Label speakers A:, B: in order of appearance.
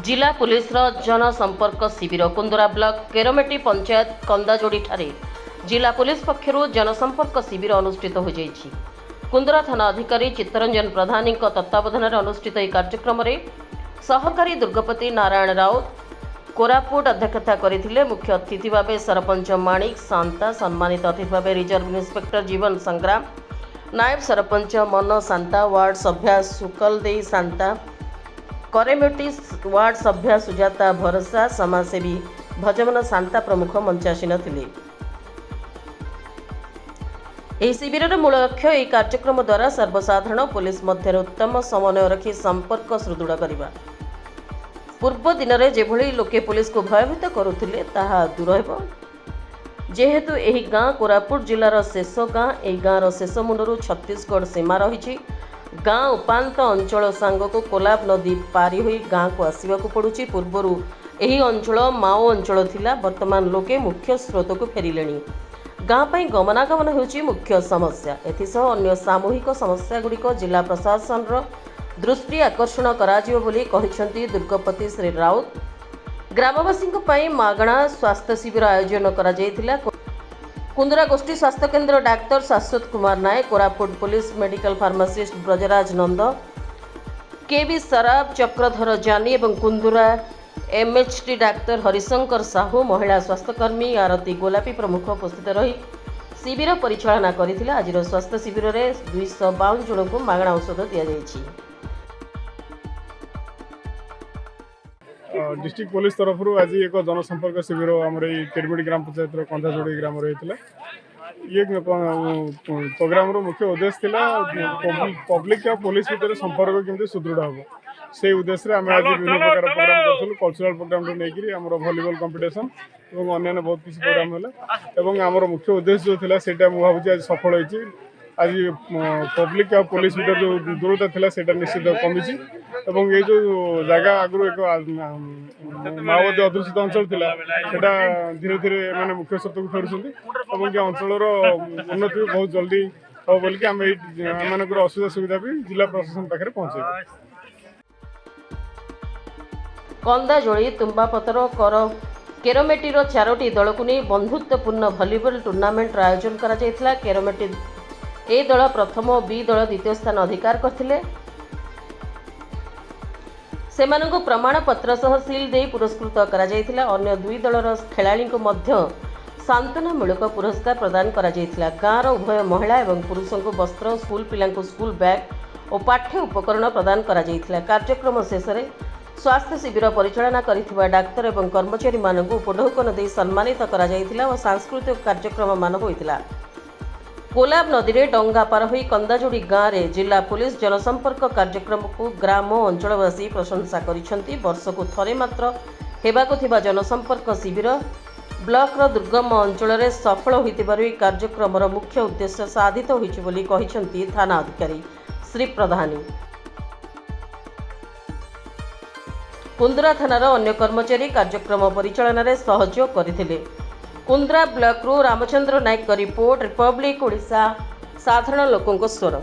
A: जिला पुलिस जनसंपर्क शिविर कुंदरा ब्लॉक केरमेटी पंचायत कंदाजोड़ी ठारे जिला पुलिस पक्षरु जनसंपर्क शिविर अनुष्ठित हो जाइछि। कुंदरा थाना अधिकारी चित्तरंजन प्रधानी तत्वावधान अनुष्ठित यह कार्यक्रम में सहकारी दुर्गपति नारायण राउत कोरापुट अध्यक्षता करथिले। मुख्य अतिथि भाव सरपंच माणिक सांता, सम्मानित अतिथि भाव रिजर्व इन्स्पेक्टर जीवन संग्राम, नायब सरपंच मन सांता, वार्ड सभ्या सुकल देई सांता, करेमेटी वार्ड सभ्या सुजाता भरसा, समाजसेवी भजमन सांता प्रमुख मंचासीन थिले। ଏହି ଶିବିରର ମୂଳ ଲକ୍ଷ୍ୟ ଏହି କାର୍ଯ୍ୟକ୍ରମ ଦ୍ୱାରା ସର୍ବସାଧାରଣ ପୁଲିସ ମଧ୍ୟରେ ଉତ୍ତମ ସମନ୍ୱୟ ରଖି ସମ୍ପର୍କ ସୁଦୃଢ଼ କରିବା। ପୂର୍ବ ଦିନରେ ଯେଭଳି ଲୋକେ ପୁଲିସକୁ ଭୟଭୀତ କରୁଥିଲେ ତାହା ଦୂର ହେବ। ଯେହେତୁ ଏହି ଗାଁ କୋରାପୁଟ ଜିଲ୍ଲାର ଶେଷ ଗାଁ, ଏହି ଗାଁର ଶେଷ ମୁଣ୍ଡରୁ ଛତିଶଗଡ଼ ସୀମା ରହିଛି। ଗାଁ ଉପାନ୍ତ ଅଞ୍ଚଳ ସାଙ୍ଗକୁ କୋଲାବ ନଦୀ ପାରି ହୋଇ ଗାଁକୁ ଆସିବାକୁ ପଡ଼ୁଛି। ପୂର୍ବରୁ ଏହି ଅଞ୍ଚଳ ମାଓ ଅଞ୍ଚଳ ଥିଲା, ବର୍ତ୍ତମାନ ଲୋକେ ମୁଖ୍ୟ ସ୍ରୋତକୁ ଫେରିଲେଣି। गाँ पर गमनागमन होउछि मुख्य समस्या। एथिसह अन्य सामूहिक समस्या गुड़िक जिला प्रशासन दृष्टि आकर्षण कराजियो बोली कहिसंती दुर्गपति श्री राउत। ग्रामवासी मागणा स्वास्थ्य शिविर आयोजन करा जायतिला। कुंदरा गोष्ठी स्वास्थ्य केन्द्र डाक्टर Shashwat Kumar Nayak, Koraput police medical pharmacist Brajaraj Nand, केवी सराब, चक्रधर जानी एवं कुंदरा एमएचटी डाक्टर हरिशंकर साहू, महिला स्वास्थ्यकर्मी आरती गोलापी प्रमुख उपस्थित रही शिविर परिचालना करथिले। आज स्वास्थ्य शिविर में 252 जन को मागणा औषध दि जाइछि।
B: डिस्ट्रिक्ट पुलिस तरफ आज एक जनसंपर्क शिविर आम केरमेटी ग्राम पंचायत कंधाजोड़ी ग्राम रही। ये प्रोग्राम मुख्य उद्देश्य थिला पब्लिक और पुलिस भितर संपर्क केमती सुदृढ़ हम से उद्देश्य आम आज विभिन्न प्रकार प्रोग्राम करूँ। कल्चरल प्रोग्राम नहीं आम वॉलीबॉल कंपटीशन और अन्य बहुत किसी प्रोग्राम है। आम मुख्य उद्देश्य जो था से भावी आज सफल होती। आज पब्लिक और पुलिस भीतर जो दूरता था से निश्चित कमी। ये जो जगह आगु एक माओवादी अध्युषित अंचल था सेटा धीरे धीरे माने मुख्य स्रोत को फेरुछंती। अंचल उन्नति बहुत जल्दी हम बोलिक आम असुविधा सुविधा भी जिला प्रशासन पाखे पहुंचे।
A: कंदाजोड़ी तुम्बापतर कर केरमेटी चारोटी दल को नहीं बंधुत्वपूर्ण भलीबल टूर्नामेंट आयोजन करा जायतिला। केरमेटी ए दल प्रथम और बी दल द्वितीय स्थान अधिकार करथिले। सेमानंको प्रमाण पत्र सह सील दे पुरस्कृत करा जायतिला। अन्य दुई दलर खेलाड़ी को मध्य सांत्वनामूलक पुरस्कार प्रदान करा जायतिला। गाँर उभय महिला एवं पुरुषों को वस्त्र, स्कूल पिलांको स्कूल बैग और पाठ्य उपकरण प्रदान करा जायतिला। कार्यक्रम शेष में स्वास्थ्य शिविर परिचालना करिथिबा डाक्तर एवं कर्मचारी मानकु उपढौकन दे सम्मानित करा जायतिला और सांस्कृतिक कार्यक्रम मान होइतिला। कोलाब नदी में डंगा पार होई कंदाजोड़ी गाँव में जिला पुलिस जनसंपर्क कार्यक्रम को ग्राम और अंचलवासी प्रशंसा करिसेंती। वर्षकु थरे मात्र हेबाकु थिबा जनसंपर्क शिविर ब्लॉक दुर्गम अंचल में सफल होइतिबारु कार्यक्रम मुख्य उद्देश्य साधित होइछि बोली कहिसेंती थाना अधिकारी श्री प्रधानी। कुंदरा थानार अन्य कर्मचारी कार्यक्रम परिचालन में सहयोग करथिले। कुंदरा ब्लॉक रु रामचंद्र नायक रिपोर्ट, रिपब्लिक ओडिशा, साधारण लोकों स्वर।